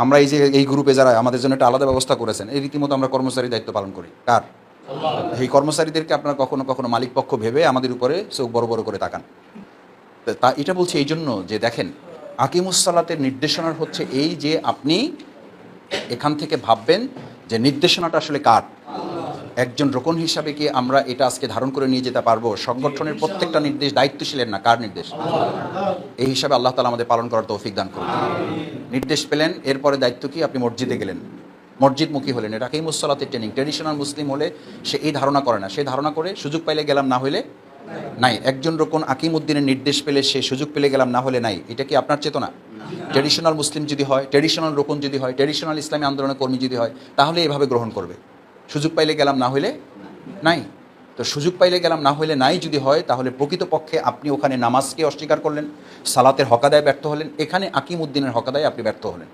আমরা এই যে এই গ্রুপে যারা আমাদের জন্য একটা আলাদা ব্যবস্থা করেছেন, এই রীতিমতো আমরা কর্মচারী দায়িত্ব পালন করি কার? এই কর্মচারীদেরকে আপনারা কখনো কখনো মালিক পক্ষ ভেবে আমাদের উপরে চোখ বড় বড় করে তাকান। তা এটা বলছি এই জন্য যে দেখেন, আকিমুসসালাতের নির্দেশনার হচ্ছে এই যে আপনি এখান থেকে ভাববেন যে নির্দেশনাটা আসলে কার। একজন রোকন হিসাবে কি আমরা এটা আজকে ধারণ করে নিয়ে যেতে পারবো? সংগঠনের প্রত্যেকটা নির্দেশ দায়িত্বশীলের না, কার নির্দেশ? এই হিসাবে আল্লাহ তাআলা আমাদের পালন করার তৌফিক দান করুন। নির্দেশ পেলেন, এরপরে দায়িত্ব কি? আপনি মসজিদে গেলেন, মসজিদমুখী হলেন। এটা আকিমুসসালাতের ট্রেনিং। ট্রেডিশনাল মুসলিম হলে সে এই ধারণা করে না, সে ধারণা করে সুযোগ পাইলে গেলাম, না হলে নাই। একজন রোকন আকিমউদ্দিনের নির্দেশ পেলে সে সুযোগ পেলে গেলাম, না হলে নাই। এটা কি আপনার চেতনা? ট্রেডিশনাল মুসলিম যদি হয়, ট্রেডিশনাল রোকন যদি হয়, ট্রেডিশনাল ইসলামী আন্দোলনের কর্মী যদি হয়, তাহলে এভাবে গ্রহণ করবে। সুযোগ পাইলে গেলাম, না হলে নাই। তো সুযোগ পাইলে গেলাম, না হলে নাই যদি হয়, তাহলে প্রকৃতপক্ষে আপনি ওখানে নামাজকে অস্বীকার করলেন, সালাতের হকাদায় ব্যর্থ হলেন, এখানে আকিমউদ্দিনের হকাদায় আপনি ব্যর্থ হলেন।